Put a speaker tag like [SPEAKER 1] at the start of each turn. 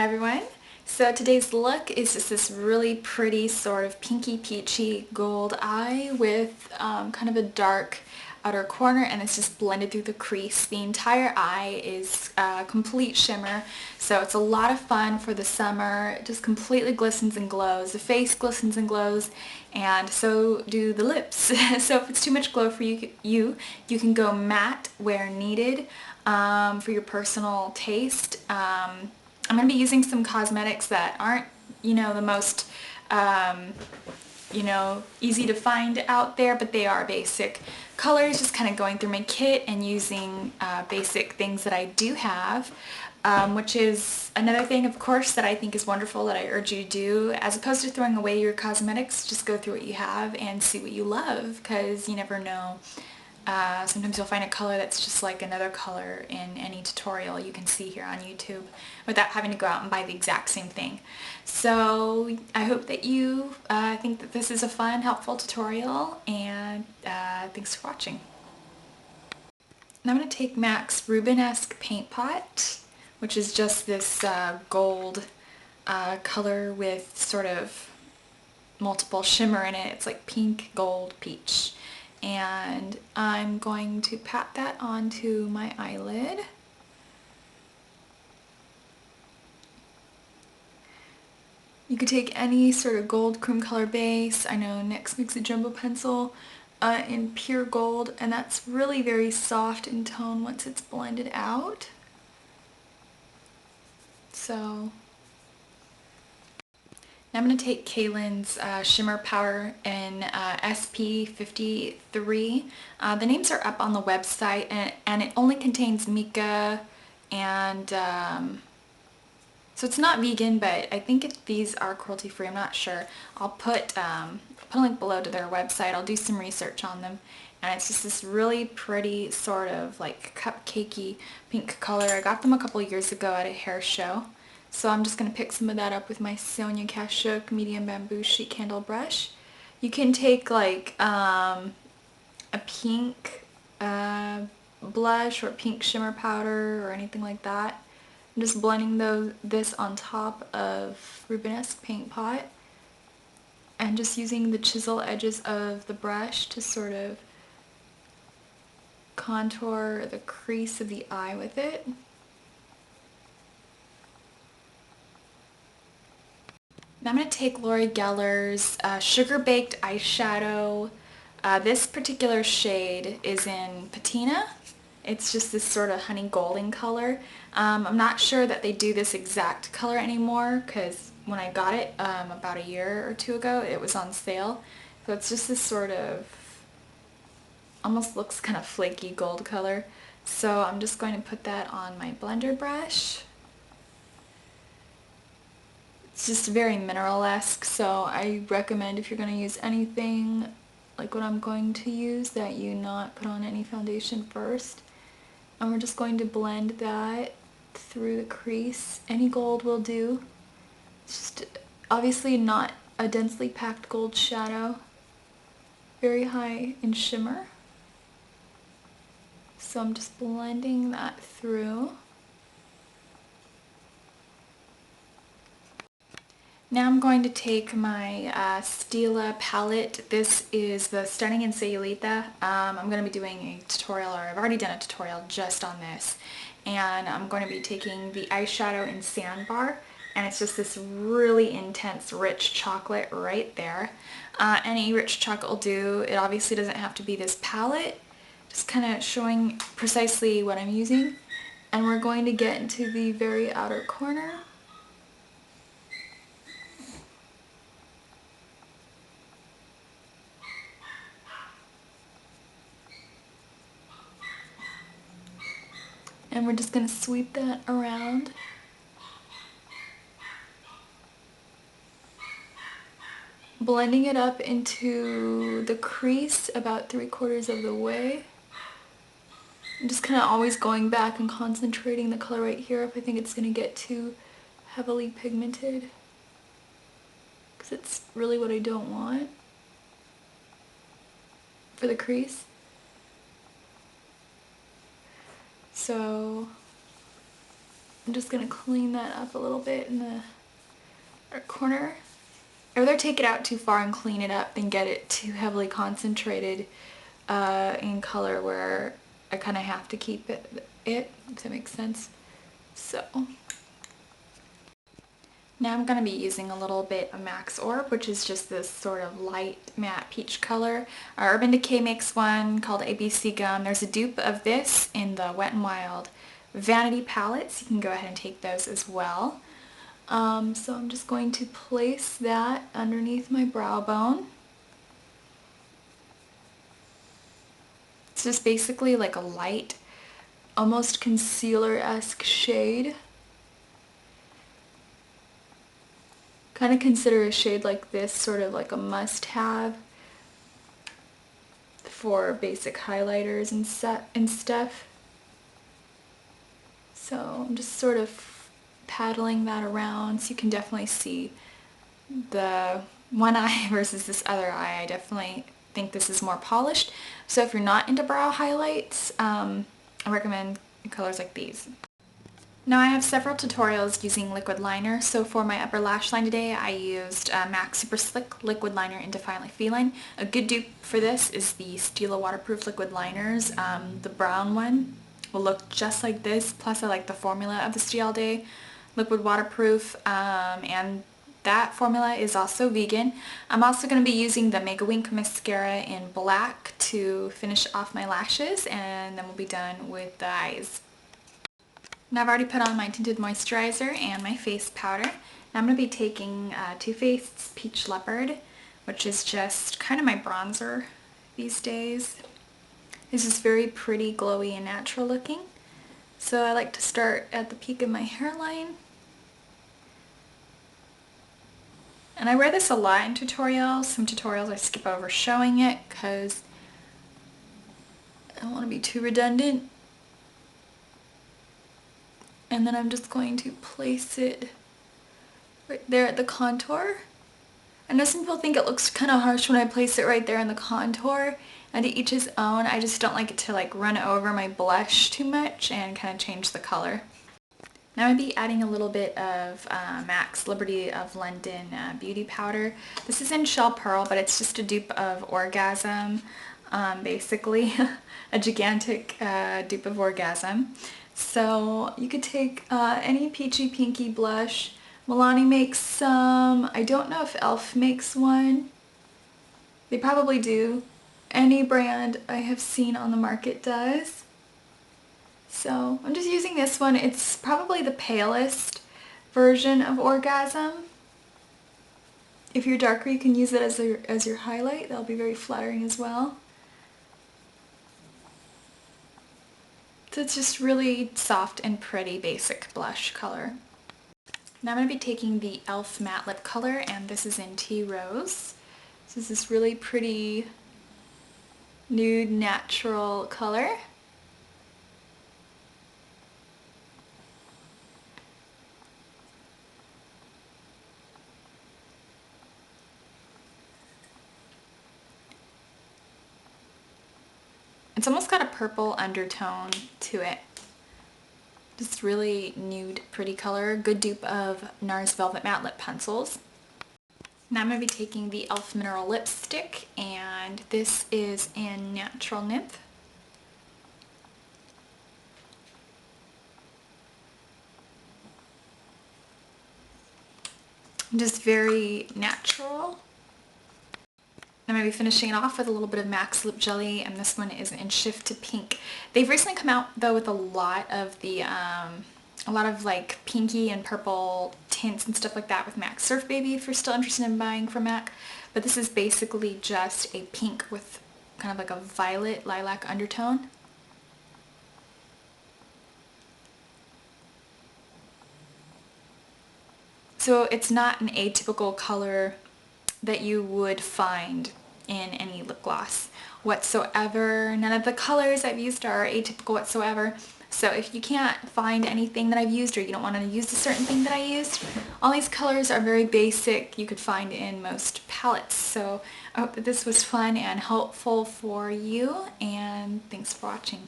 [SPEAKER 1] Hi everyone. So today's look is just this really pretty sort of pinky peachy gold eye with kind of a dark outer corner, and it's just blended through the crease. The entire eye is complete shimmer, so it's a lot of fun for the summer. It just completely glistens and glows. The face glistens and glows, and so do the lips. So if it's too much glow for you can go matte where needed for your personal taste. I'm going to be using some cosmetics that aren't, the most, easy to find out there, but they are basic colors, just kind of going through my kit and using basic things that I do have, which is another thing, of course, that I think is wonderful that I urge you to do. As opposed to throwing away your cosmetics, just go through what you have and see what you love, because you never know. Sometimes you'll find a color that's just like another color in any tutorial you can see here on YouTube without having to go out and buy the exact same thing. So I hope that you think that this is a fun, helpful tutorial, and thanks for watching. Now I'm going to take MAC's Rubenesque paint pot, which is just this gold color with sort of multiple shimmer in it. It's like pink, gold, peach. And I'm going to pat that onto my eyelid. You could take any sort of gold cream color base. I know NYX makes a jumbo pencil in pure gold, and that's really very soft in tone once it's blended out. So now I'm going to take Cailyn's Shimmer Powder in SP53. The names are up on the website, and it only contains mica, and so it's not vegan, but I think these are cruelty-free. I'm not sure. I'll put a link below to their website. I'll do some research on them. And it's just this really pretty sort of like cupcakey pink color. I got them a couple years ago at a hair show. So I'm just going to pick some of that up with my Sonia Kashuk medium bamboo sheet candle brush. You can take like a pink blush or pink shimmer powder or anything like that. I'm just blending this on top of Rubenesque paint pot and just using the chisel edges of the brush to sort of contour the crease of the eye with it. Now I'm going to take Lori Geller's Sugar Baked Eyeshadow. This particular shade is in Patina. It's just this sort of honey golden color. I'm not sure that they do this exact color anymore, because when I got it about a year or two ago, it was on sale. So it's just this sort of, almost looks kind of flaky gold color. So I'm just going to put that on my blender brush. It's just very mineral-esque, so I recommend if you're going to use anything like what I'm going to use that you not put on any foundation first. And we're just going to blend that through the crease. Any gold will do. It's just obviously not a densely packed gold shadow. Very high in shimmer. So I'm just blending that through. Now I'm going to take my Stila palette. This is the Stunning in Sayulita. I'm going to be doing a tutorial, or I've already done a tutorial just on this. And I'm going to be taking the eyeshadow in Sandbar. And it's just this really intense, rich chocolate right there. Any rich chocolate will do. It obviously doesn't have to be this palette. Just kind of showing precisely what I'm using. And we're going to get into the very outer corner. And we're just going to sweep that around. Blending it up into the crease about 3/4 of the way. I'm just kind of always going back and concentrating the color right here if I think it's going to get too heavily pigmented, because it's really what I don't want for the crease. So I'm just going to clean that up a little bit in the corner. I'd rather take it out too far and clean it up than get it too heavily concentrated in color where I kind of have to keep it, if that makes sense. So now I'm going to be using a little bit of MAC's Orb, which is just this sort of light matte peach color. Urban Decay makes one called ABC Gum. There's a dupe of this in the Wet n Wild Vanity palettes. You can go ahead and take those as well. So I'm just going to place that underneath my brow bone. It's just basically like a light, almost concealer-esque shade. Kind of consider a shade like this sort of like a must-have for basic highlighters and stuff. So I'm just sort of paddling that around so you can definitely see the one eye versus this other eye. I definitely think this is more polished. So if you're not into brow highlights, I recommend colors like these. Now I have several tutorials using liquid liner. So for my upper lash line today, I used MAC Superslick liquid liner in Defiantly Feline. A good dupe for this is the Stila waterproof liquid liners. The brown one will look just like this. Plus I like the formula of the Stila Day liquid waterproof, and that formula is also vegan. I'm also going to be using the Mega Wink mascara in black to finish off my lashes, and then we'll be done with the eyes. Now I've already put on my tinted moisturizer and my face powder. Now I'm going to be taking Too Faced's Peach Leopard, which is just kind of my bronzer these days. This is very pretty, glowy, and natural looking. So I like to start at the peak of my hairline. And I wear this a lot in tutorials. Some tutorials I skip over showing it because I don't want to be too redundant. And then I'm just going to place it right there at the contour. I know some people think it looks kind of harsh when I place it right there in the contour, and to each his own. I just don't like it to like run over my blush too much and kind of change the color. Now I'll be adding a little bit of MAC's Liberty of London beauty powder. This is in Shell Pearl, but it's just a dupe of Orgasm, basically a gigantic dupe of Orgasm. So you could take any peachy pinky blush. Milani makes some. I don't know if e.l.f. makes one. They probably do. Any brand I have seen on the market does. So I'm just using this one. It's probably the palest version of Orgasm. If you're darker, you can use it as your highlight. That'll be very flattering as well. So it's just really soft and pretty basic blush color. Now I'm going to be taking the e.l.f. matte lip color, and this is in Tea Rose. This is this really pretty nude natural color. It's almost got a purple undertone to it. Just really nude, pretty color. Good dupe of NARS Velvet Matte Lip Pencils. Now I'm going to be taking the e.l.f. Mineral Lipstick, and this is in Natural Nymph. Just very natural. I'm going to be finishing it off with a little bit of MAC's Lip Jelly, and this one is in Shift to Pink. They've recently come out though with a lot of the, like pinky and purple tints and stuff like that with MAC Surf Baby if you're still interested in buying from MAC. But this is basically just a pink with kind of like a violet lilac undertone. So it's not an atypical color that you would find in any lip gloss whatsoever. None of the colors I've used are atypical whatsoever. So if you can't find anything that I've used, or you don't want to use a certain thing that I used, all these colors are very basic. You could find in most palettes. So I hope that this was fun and helpful for you, and thanks for watching.